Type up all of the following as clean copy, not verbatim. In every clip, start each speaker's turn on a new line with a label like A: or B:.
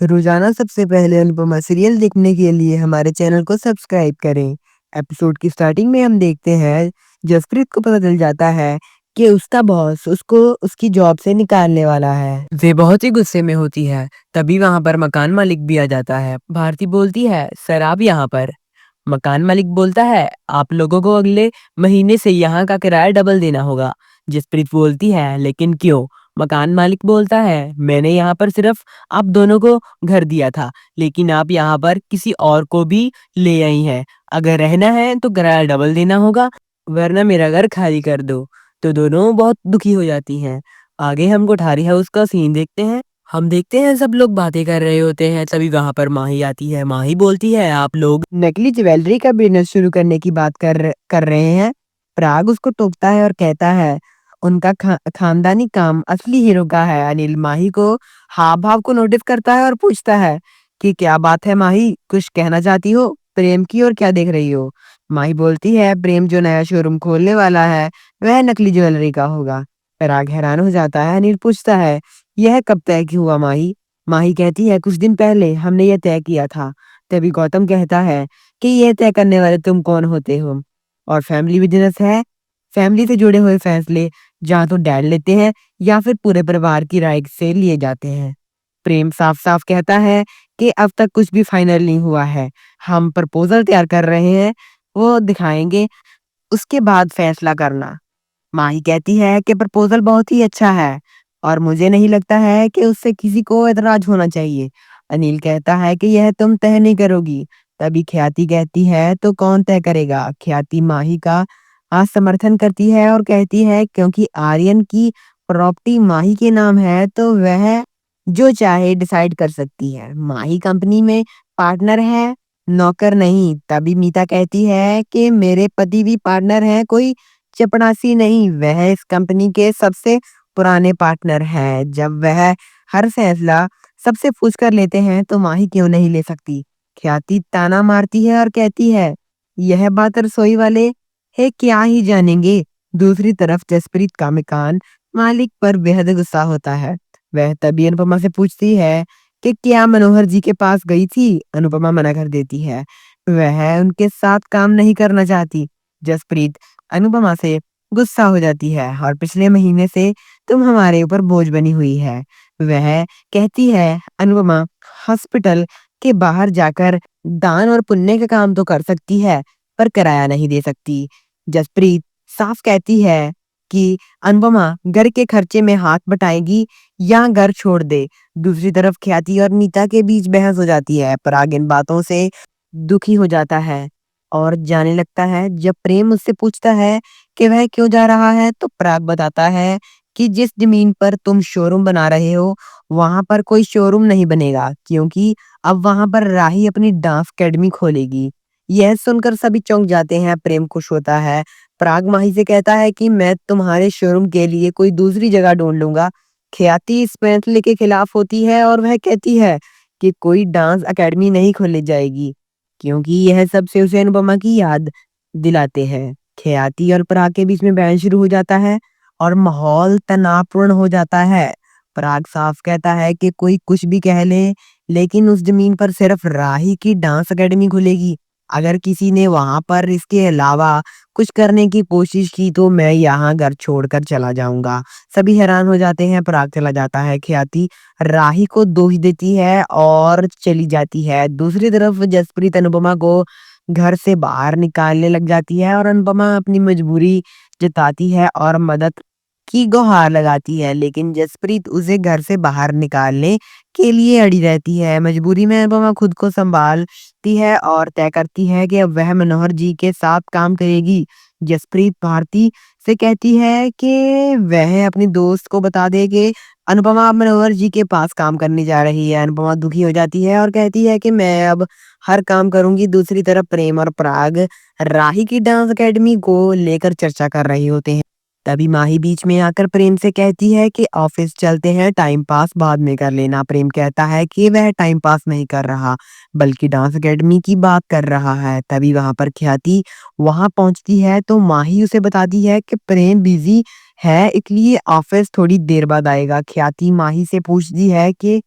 A: रोजाना सबसे पहले अनुपमा सीरियल देखने के लिए हमारे चैनल को सब्सक्राइब करें। एपिसोड की स्टार्टिंग में हम देखते हैं जसप्रीत को पता चल जाता है कि उसका बॉस उसको उसकी जॉब से निकालने वाला है। वे बहुत ही गुस्से में होती है। तभी वहां पर मकान मालिक भी आ जाता है। भारती बोलती है, सर आप यहाँ पर। मकान मालिक बोलता है, आप लोगों को अगले महीने से यहाँ का किराया डबल देना होगा। जसप्रीत बोलती है, लेकिन क्यों? मकान मालिक बोलता है, मैंने यहाँ पर सिर्फ आप दोनों को घर दिया था, लेकिन आप यहाँ पर किसी और को भी ले आई हैं। अगर रहना है तो किराया डबल देना होगा, वरना मेरा घर खाली कर दो। तो दोनों बहुत दुखी हो जाती हैं। आगे हम कोठारी हाउस का सीन देखते हैं। हम देखते हैं सब लोग बातें कर रहे होते हैं। तभी वहां पर माही आती है। माही बोलती है, आप लोग नकली ज्वेलरी का बिजनेस शुरू करने की बात कर रहे हैं। पराग उसको टोकता है और कहता है, उनका खानदानी काम असली हीरो का है। अनिल माही को हाव भाव को नोटिस करता है और पूछता है कि क्या बात है माही, कुछ कहना चाहती हो? प्रेम की और क्या देख रही हो? माही बोलती है, प्रेम जो नया शोरूम खोलने वाला है वह नकली ज्वेलरी का होगा। पराग हैरान हो जाता है। अनिल पूछता है, यह कब तय हुआ माही? माही कहती है, कुछ दिन पहले हमने यह तय किया था। तभी गौतम कहता है कि यह तय करने वाले तुम कौन होते हो? और फैमिली बिजनेस है। फैमिली से जुड़े हुए फैसले या तो डैड लेते हैं या फिर पूरे परिवार की राय से लिए जाते हैं। प्रेम साफ साफ कहता है कि अब तक कुछ भी फाइनल नहीं हुआ है। हम प्रपोजल तैयार कर रहे हैं, वो दिखाएंगे, उसके बाद फैसला करना। माही कहती है कि प्रपोजल बहुत ही अच्छा है और मुझे नहीं लगता है कि उससे किसी को एतराज होना चाहिए। अनिल कहता है कि यह तुम तय नहीं करोगी। तभी ख्याति कहती है, तो कौन तय करेगा? ख्याति माही का समर्थन करती है और कहती है क्योंकि आर्यन की प्रॉपर्टी माही के नाम है तो वह जो चाहे डिसाइड कर सकती है। माही कंपनी में पार्टनर है, नौकर नहीं। तभी मीता कहती है कि मेरे पति भी पार्टनर है, कोई चपड़ासी नहीं। वह इस कंपनी के सबसे पुराने पार्टनर हैं। जब वह हर फैसला सबसे पूछ कर लेते हैं तो माही क्यों नहीं ले सकती? ख्याति ताना मारती है और कहती है, यह बात रसोई वाले है क्या ही जानेंगे। दूसरी तरफ जसप्रीत का मकान मालिक पर बेहद गुस्सा होता है। वह तभी अनुपमा से पूछती है कि क्या मनोहर जी के पास गई थी? अनुपमा मना कर देती है, वह उनके साथ काम नहीं करना चाहती। जसप्रीत अनुपमा से गुस्सा हो जाती है और पिछले महीने से तुम हमारे ऊपर बोझ बनी हुई है। वह कहती है, अनुपमा हॉस्पिटल के बाहर जाकर दान और पुण्य का काम तो कर सकती है, पर किराया नहीं दे सकती। जसप्रीत साफ कहती है कि अनुपमा घर के खर्चे में हाथ बटाएगी या घर छोड़ दे। दूसरी तरफ ख्याति और मीता के बीच बहस हो जाती है। पराग इन बातों से दुखी हो जाता है और जाने लगता है। जब प्रेम उससे पूछता है कि वह क्यों जा रहा है तो पराग बताता है कि जिस जमीन पर तुम शोरूम बना रहे हो वहां पर कोई शोरूम नहीं बनेगा, क्योंकि अब वहां पर राही अपनी डांस एकेडमी खोलेगी। यह सुनकर सभी चौंक जाते हैं। प्रेम खुश होता है। पराग माही से कहता है कि मैं तुम्हारे शोरूम के लिए कोई दूसरी जगह ढूंढ लूंगा। ख्याति इस फैसले के खिलाफ होती है और वह कहती है कि कोई डांस एकेडमी नहीं खोली जाएगी, क्योंकि यह सबसे उसे अनुपमा की याद दिलाते हैं। ख्याति और पराग के बीच में बहस शुरू हो जाता है और माहौल तनावपूर्ण हो जाता है। पराग साफ कहता है कि कोई कुछ भी कह ले, लेकिन उस जमीन पर सिर्फ राही की डांस एकेडमी खुलेगी। अगर किसी ने वहां पर इसके अलावा कुछ करने की कोशिश की तो मैं यहाँ घर छोड़कर चला जाऊंगा। सभी हैरान हो जाते हैं। पराग चला जाता है। ख्याति राही को दोष देती है और चली जाती है। दूसरी तरफ जसप्रीत अनुपमा को घर से बाहर निकालने लग जाती है और अनुपमा अपनी मजबूरी जताती है और मदद की गुहार लगाती है, लेकिन जसप्रीत उसे घर से बाहर निकालने के लिए अड़ी रहती है। मजबूरी में अनुपमा खुद को संभालती है और तय करती है कि अब वह मनोहर जी के साथ काम करेगी। जसप्रीत भारती से कहती है कि वह अपनी दोस्त को बता दे कि अनुपमा अब मनोहर जी के पास काम करने जा रही है। अनुपमा दुखी हो जाती है और कहती है कि मैं अब हर काम करूंगी। दूसरी तरफ प्रेम और पराग राही की डांस एकेडमी को लेकर चर्चा कर रहे होते हैं। तभी माही बीच में आकर प्रेम से कहती है कि ऑफिस चलते हैं, टाइम पास बाद में कर लेना। प्रेम कहता है कि वह टाइम पास नहीं कर रहा, बल्कि डांस एकेडमी की बात कर रहा है। तभी वहां पर ख्याति वहां पहुंचती है तो माही उसे बताती है कि प्रेम बिजी है, इसलिए ऑफिस थोड़ी देर बाद आएगा। ख्याति माही से पूछती है कि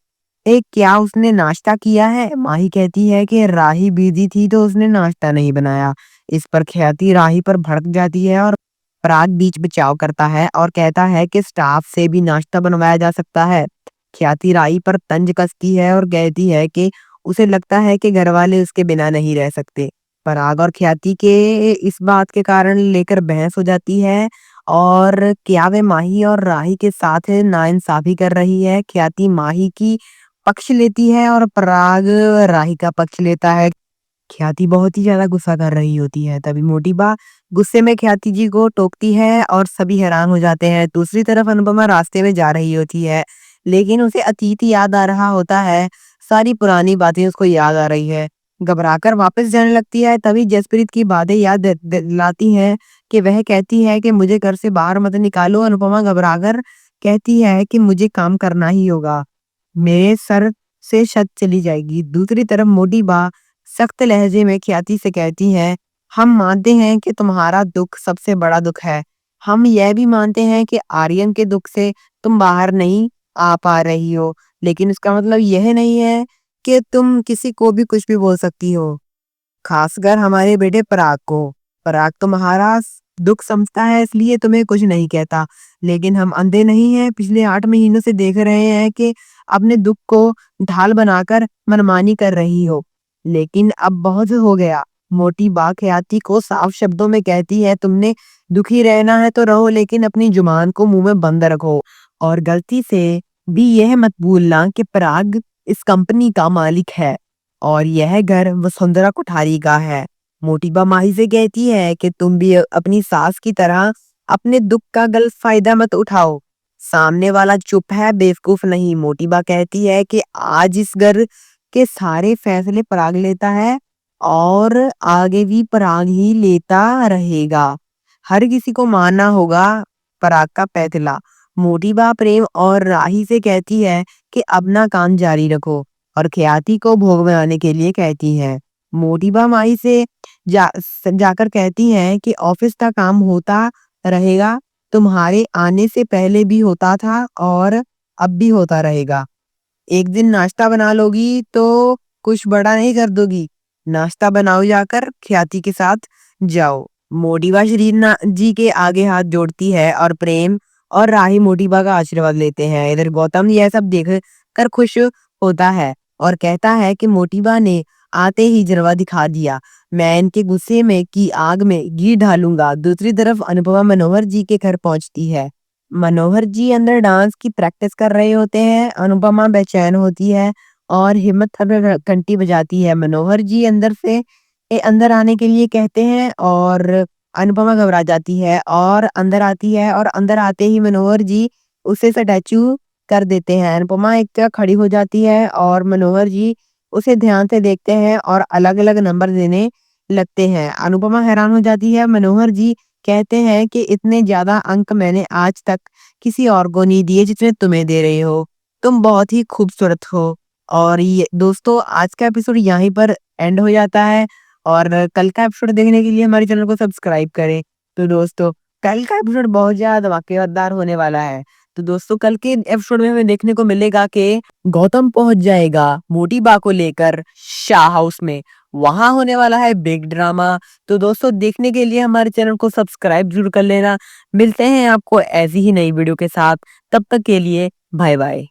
A: क्या उसने नाश्ता किया है? माही कहती है कि राही बिजी थी तो उसने नाश्ता नहीं बनाया। इस पर ख्याति राही पर भड़क जाती है और पराग बीच बचाव करता है और कहता है कि स्टाफ से भी नाश्ता बनवाया जा सकता है। ख्याति राही पर तंज कसती है और कहती है कि उसे लगता है कि घरवाले उसके बिना नहीं रह सकते। पराग और ख्याति के इस बात के कारण लेकर बहस हो जाती है और क्या वे माही और राही के साथ नाइंसाफी कर रही है। ख्याति माही की पक्ष लेती है और पराग राही का पक्ष लेता है। ख्याति बहुत ही ज्यादा गुस्सा कर रही होती है। तभी मोटी बा गुस्से में ख्याति जी को टोकती है और सभी हैरान हो जाते हैं। दूसरी तरफ अनुपमा रास्ते में जा रही होती है, लेकिन उसे अतीत याद आ रहा होता है। सारी पुरानी बातें उसको याद आ रही है। घबराकर वापस जाने लगती है। तभी जसप्रीत की बातें याद दिलाती हैं कि वह कहती है कि मुझे घर से बाहर मत निकालो। अनुपमा घबराकर कहती है कि मुझे काम करना ही होगा, मेरे सर से छत चली जाएगी। दूसरी तरफ मोटी बा सख्त लहजे में ख्याति से कहती है, हम मानते हैं कि तुम्हारा दुख सबसे बड़ा दुख है। हम यह भी मानते हैं कि आर्यन के दुख से तुम बाहर नहीं आ पा रही हो, लेकिन इसका मतलब यह नहीं है कि तुम किसी को भी कुछ भी बोल सकती हो, खासकर हमारे बेटे पराग को। पराग तुम्हारा दुख समझता है इसलिए तुम्हें कुछ नहीं कहता, लेकिन हम अंधे नहीं हैं। पिछले 8 महीनों से देख रहे हैं कि अपने दुख को ढाल बनाकर मनमानी कर रही हो, लेकिन अब बहुत हो गया। मोटी बा ख्याति को साफ शब्दों में कहती है, तुमने दुखी रहना है तो रहो, लेकिन अपनी जुबान को मुंह में बंद रखो और गलती से भी यह मत भूलना कि पराग इस कंपनी का मालिक है और यह घर वसुंधरा कोठारी का है। मोटीबा माही से कहती है कि तुम भी अपनी सास की तरह अपने दुख का गलत फायदा मत उठाओ। सामने वाला चुप है, बेवकूफ नहीं। मोटीबा कहती है कि आज इस घर के सारे फैसले पराग लेता है और आगे भी पराग ही लेता रहेगा। हर किसी को मानना होगा पराग का फैसला। मोटीबा प्रेम और राही से कहती है कि अपना काम जारी रखो और ख्याति को भोग बनाने के लिए कहती है। मोटीबा माई से जाकर कहती है कि ऑफिस का काम होता रहेगा, तुम्हारे आने से पहले भी होता था और अब भी होता रहेगा। एक दिन नाश्ता बना लोगी तो कुछ बड़ा नहीं कर दोगी। नाश्ता बनाओ जाकर, ख्याति के साथ जाओ। मोटीबा जी के आगे हाथ जोड़ती है और प्रेम और राही मोटीबा का आशीर्वाद लेते हैं। इधर गौतम यह सब देख कर खुश होता है और कहता है कि मोटीबा ने आते ही जलवा दिखा दिया, मैं इनके गुस्से में की आग में घी डालूंगा। दूसरी तरफ अनुपमा मनोहर जी के घर पहुंचती है। मनोहर जी अंदर डांस की प्रैक्टिस कर रहे होते हैं। अनुपमा बेचैन होती है और हिम्मत घंटी बजाती है। मनोहर जी अंदर आने के लिए कहते हैं और अनुपमा घबरा जाती है और अंदर आती है और अंदर आते ही मनोहर जी उसे स्टैचू कर देते हैं। अनुपमा एक तरह खड़ी हो जाती है और मनोहर जी उसे ध्यान से देखते हैं और अलग अलग नंबर देने लगते हैं। अनुपमा हैरान हो जाती है। मनोहर जी कहते हैं कि इतने ज्यादा अंक मैंने आज तक किसी और को नहीं दिए जितने तुम्हें दे रहे हो, तुम बहुत ही खूबसूरत हो। और ये दोस्तों आज का एपिसोड यहीं पर एंड हो जाता है और कल का एपिसोड देखने के लिए हमारे चैनल को सब्सक्राइब करें। तो दोस्तों कल का एपिसोड बहुत ज्यादा धमाकेदार होने वाला है। तो दोस्तों कल के एपिसोड में हमें देखने को मिलेगा कि गौतम पहुंच जाएगा मोटी बा को लेकर शाह हाउस में, वहां होने वाला है बिग ड्रामा। तो दोस्तों देखने के लिए हमारे चैनल को सब्सक्राइब जरूर कर लेना। मिलते हैं आपको ऐसी ही नई वीडियो के साथ, तब तक के लिए बाय बाय।